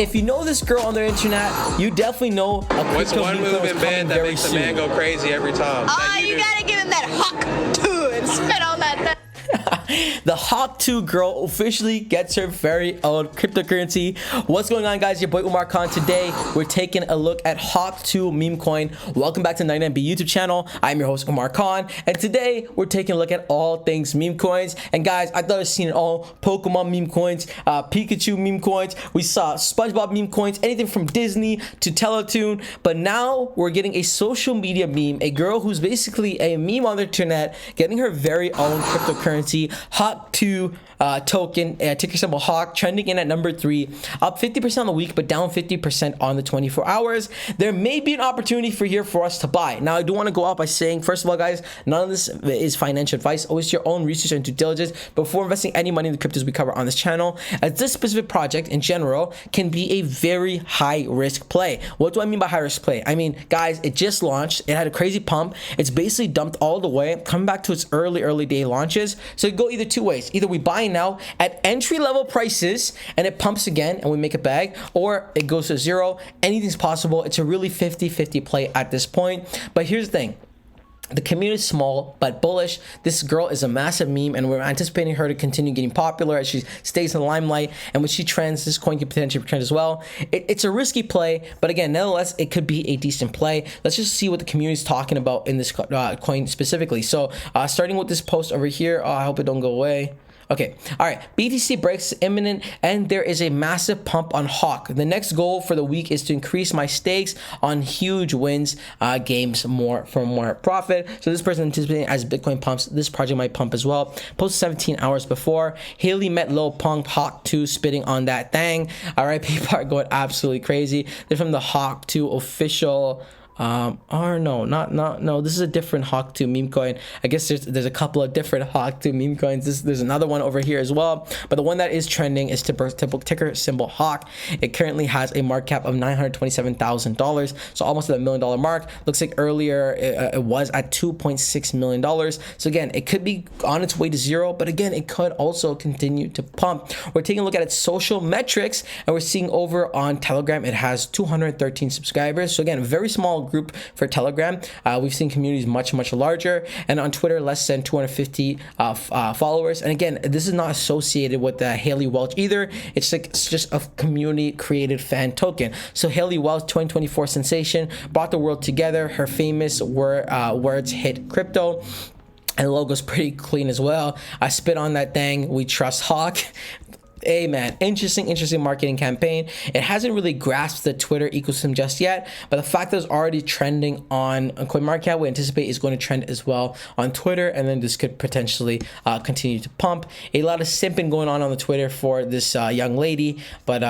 If you know this girl on the internet, you definitely know a What's crypto one meme move coin in is bed coming that very makes a soon. man go crazy every time? You gotta give him that hawk too and spit on that. The Hawk 2 girl officially gets her very own cryptocurrency. What's going on, guys? Your boy Umar Khan. Today we're taking a look at Hawk 2 meme coin. Welcome back to 99B YouTube channel. I'm your host Umar Khan, and today we're taking a look at all things meme coins. And guys, I thought I've seen it all: Pokemon meme coins, Pikachu meme coins. We saw SpongeBob meme coins, anything from Disney to Teletoon. But now we're getting a social media meme, a girl who's basically a meme on the internet, getting her very own cryptocurrency. Hawk 2 token, ticker symbol Hawk, trending in at number 3, up 50% on the week, but down 50% on the 24 hours. There may be an opportunity for us to buy. Now, I do want to go out by saying, first of all, guys, none of this is financial advice. Always your own research and due diligence before investing any money in the cryptos we cover on this channel, as this specific project in general can be a very high risk play. What do I mean by high risk play? I mean, guys, it just launched. It had a crazy pump. It's basically dumped all the way, coming back to its early day launches. So it go either two ways. Either we buy now at entry level prices and it pumps again and we make a bag, or it goes to zero. Anything's possible. It's a really 50-50 play at this point. But here's the thing. The community is small but bullish. This girl is a massive meme, and we're anticipating her to continue getting popular as she stays in the limelight. And when she trends, this coin can potentially trend as well. It's a risky play, but again, nonetheless, it could be a decent play. Let's just see what the community is talking about in this coin specifically. So starting with this post over here, I hope it don't go away. Okay, all right, BTC breaks imminent, and there is a massive pump on Hawk. The next goal for the week is to increase my stakes on huge wins, games more for more profit. So this person anticipating as Bitcoin pumps, this project might pump as well. Posted 17 hours before. Haley met Lil Punk, Hawk 2 spitting on that thing. All right, people are going absolutely crazy. They're from the Hawk 2 official. No, this is a different Hawk 2 meme coin. I guess there's a couple of different Hawk 2 meme coins. There's another one over here as well, but the one that is trending is ticker symbol Hawk. It currently has a market cap of $927,000, so almost at the $1 million mark. Looks like earlier it was at $2.6 million. So again, it could be on its way to zero, but again, it could also continue to pump. We're taking a look at its social metrics, and we're seeing over on Telegram it has 213 subscribers. So again, very small group for Telegram. We've seen communities much larger, and on Twitter less than 250 followers. And again, this is not associated with Haley Welch either. It's just a community created fan token. So Haley Welch, 2024 sensation, brought the world together. Her famous words hit crypto. And the logo's pretty clean as well. I spit on that thing. We trust Hawk. Hey man, interesting marketing campaign. It hasn't really grasped the Twitter ecosystem just yet, but the fact that it's already trending on CoinMarketCap, we anticipate is going to trend as well on Twitter, and then this could potentially continue to pump. A lot of simping going on the Twitter for this young lady, but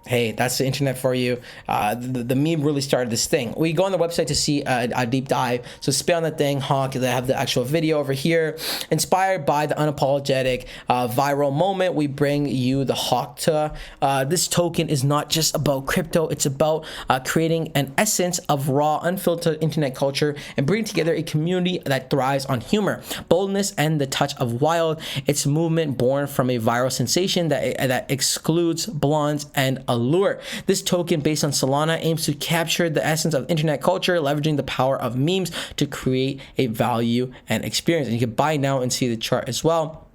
hey, that's the internet for you. The meme really started this thing. We go on the website to see a deep dive. So spit on that thing, Hawk. They have the actual video over here. Inspired by the unapologetic viral moment, we bring you the Hawk Tuah. This token is not just about crypto. It's about creating an essence of raw, unfiltered internet culture and bringing together a community that thrives on humor, boldness, and the touch of wild. It's a movement born from a viral sensation that excludes blondes and allure. This token, based on Solana, aims to capture the essence of internet culture, leveraging the power of memes to create a value and experience. And you can buy now and see the chart as well.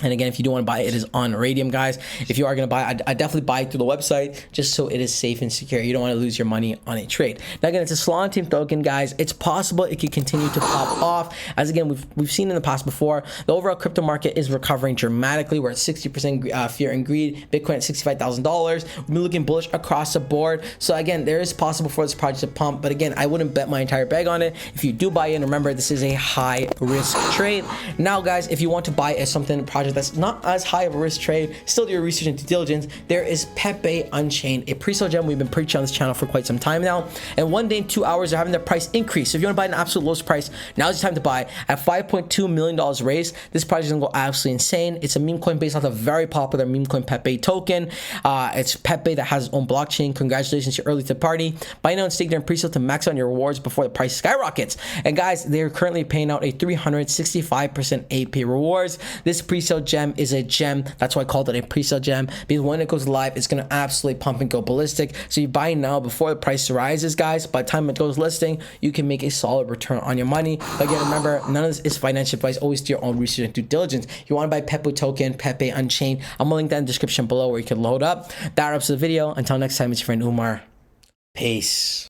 And again, if you do want to buy it, it is on Radium, guys. If you are going to buy it, I definitely buy it through the website just so it is safe and secure. You don't want to lose your money on a trade. Now, again, it's a Solana team token, guys. It's possible it could continue to pop off. As again, we've seen in the past before, the overall crypto market is recovering dramatically. We're at 60% fear and greed. Bitcoin at $65,000. We've been looking bullish across the board. So again, there is possible for this project to pump, but again, I wouldn't bet my entire bag on it. If you do buy in, remember this is a high risk trade. Now, guys, if you want to buy something project that's not as high of a risk trade, still do your research and due diligence, there is Pepe Unchained, a pre-sale gem we've been preaching on this channel for quite some time now, and one day in 2 hours they're having their price increase. So if you want to buy an absolute lowest price, now's the time to buy. At $5.2 million raised, this project is gonna go absolutely insane. It's a meme coin based off a very popular meme coin Pepe token. It's Pepe that has its own blockchain. Congratulations, you're early to the party. Buy now and stake during pre-sale to max out your rewards before the price skyrockets. And guys, they're currently paying out a 365% AP rewards. This pre-sale pre-sale gem is a gem. That's why I called it a pre-sale gem, because when it goes live, it's gonna absolutely pump and go ballistic. So you buy now before the price rises, guys. By the time it goes listing, you can make a solid return on your money. But again, remember, none of this is financial advice. Always do your own research and due diligence. You want to buy Pepe token, Pepe Unchained, I'm gonna link that in the description below where you can load up. That wraps the video. Until next time, it's your friend Umar. Peace.